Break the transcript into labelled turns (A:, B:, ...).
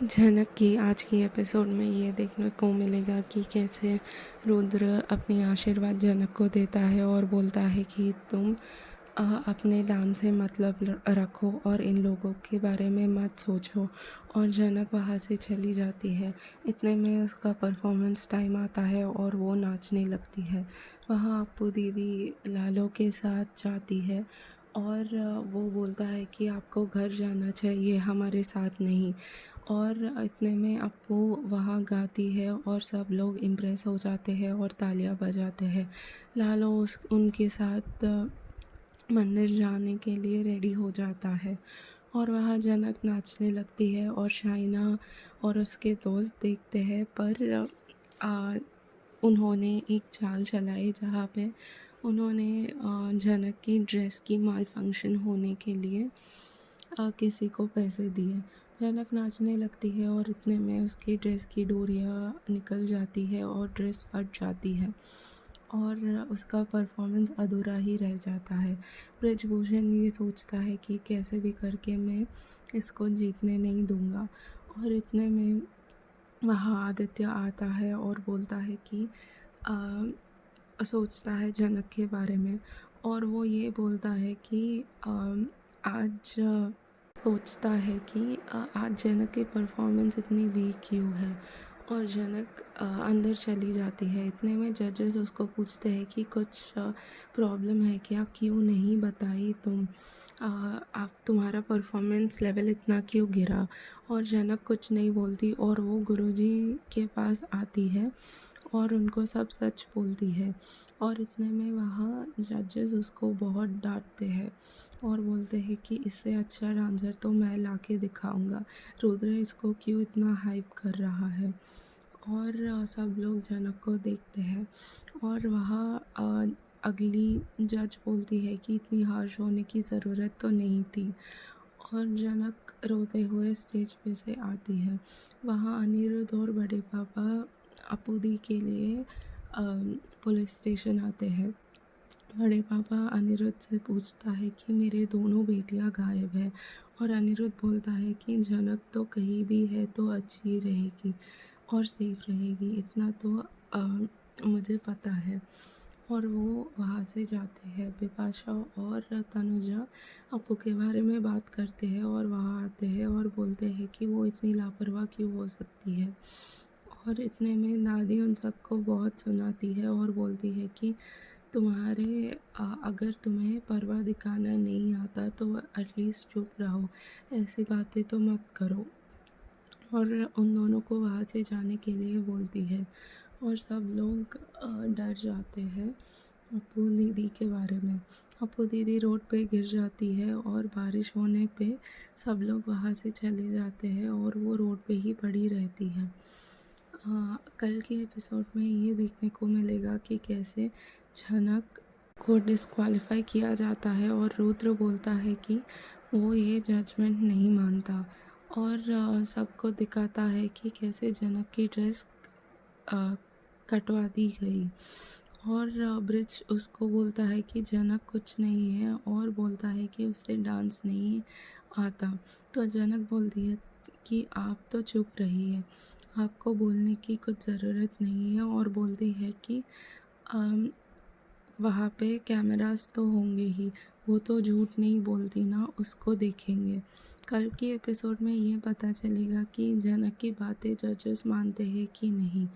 A: झनक की आज की एपिसोड में ये देखने को मिलेगा कि कैसे रुद्र अपनी आशीर्वाद जनक को देता है और बोलता है कि तुम अपने डांस से मतलब रखो और इन लोगों के बारे में मत सोचो। और जनक वहाँ से चली जाती है। इतने में उसका परफॉर्मेंस टाइम आता है और वो नाचने लगती है। वहाँ अप्पू दीदी लालो के साथ जाती है और वो बोलता है कि आपको घर जाना चाहिए, हमारे साथ नहीं। और इतने में अप्पू वहाँ गाती है और सब लोग इम्प्रेस हो जाते हैं और तालियां बजाते हैं। लालो उनके साथ मंदिर जाने के लिए रेडी हो जाता है और वहाँ जनक नाचने लगती है और शाइना और उसके दोस्त देखते हैं, पर आ, उन्होंने एक चाल चलाई जहाँ पे उन्होंने जनक की ड्रेस की माल फंक्शन होने के लिए किसी को पैसे दिए। जनक नाचने लगती है और इतने में उसकी ड्रेस की डोरियाँ निकल जाती है और ड्रेस फट जाती है और उसका परफॉर्मेंस अधूरा ही रह जाता है। ब्रिजभूषण ये सोचता है कि कैसे भी करके मैं इसको जीतने नहीं दूंगा। और इतने में वहाँ आदित्य आता है और बोलता है कि सोचता है जनक के बारे में और वो ये बोलता है कि आज सोचता है कि आज जनक की परफॉर्मेंस इतनी वीक क्यों है। और जनक अंदर चली जाती है। इतने में जजेस उसको पूछते हैं कि कुछ प्रॉब्लम है क्या, क्यों नहीं बताई तुम, आप तुम्हारा परफॉर्मेंस लेवल इतना क्यों गिरा। और जनक कुछ नहीं बोलती और वो गुरुजी के पास आती है और उनको सब सच बोलती है। और इतने में वहाँ जजेस उसको बहुत डांटते हैं और बोलते हैं कि इससे अच्छा डांसर तो मैं ला के दिखाऊंगा, रुद्र इसको क्यों इतना हाइप कर रहा है। और सब लोग जनक को देखते हैं और वहाँ अगली जज बोलती है कि इतनी हार्श होने की ज़रूरत तो नहीं थी। और जनक रोते हुए स्टेज पे से आती है। वहाँ अनिरुद्ध और बड़े पापा अप्पू दी के लिए पुलिस स्टेशन आते हैं। बड़े पापा अनिरुद्ध से पूछता है कि मेरे दोनों बेटियां गायब है और अनिरुद्ध बोलता है कि जनक तो कहीं भी है तो अच्छी रहेगी और सेफ रहेगी, इतना तो मुझे पता है। और वो वहाँ से जाते हैं। बिपाशा और तनुजा अप्पू के बारे में बात करते हैं और वहाँ आते हैं और बोलते हैं कि वो इतनी लापरवाह क्यों हो सकती है। और इतने में दादी उन सबको बहुत सुनाती है और बोलती है कि अगर तुम्हें परवाह दिखाना नहीं आता तो एटलीस्ट चुप रहो, ऐसी बातें तो मत करो। और उन दोनों को वहाँ से जाने के लिए बोलती है और सब लोग डर जाते हैं अप्पू दीदी के बारे में। अप्पू दीदी रोड पे गिर जाती है और बारिश होने पे सब लोग वहाँ से चले जाते हैं और वो रोड पे ही पड़ी रहती है। कल के एपिसोड में ये देखने को मिलेगा कि कैसे झनक को डिस्क्वालीफाई किया जाता है और रुद्र बोलता है कि वो ये जजमेंट नहीं मानता और सबको दिखाता है कि कैसे जनक की ड्रेस कटवा दी गई। और ब्रिज उसको बोलता है कि जनक कुछ नहीं है और बोलता है कि उसे डांस नहीं आता। तो जनक बोलती है कि आप तो चुप रहिए, आपको बोलने की कुछ ज़रूरत नहीं है। और बोलती है कि वहाँ पे कैमरास तो होंगे ही, वो तो झूठ नहीं बोलती ना, उसको देखेंगे। कल की एपिसोड में ये पता चलेगा कि जनक की बातें जजेस मानते हैं कि नहीं।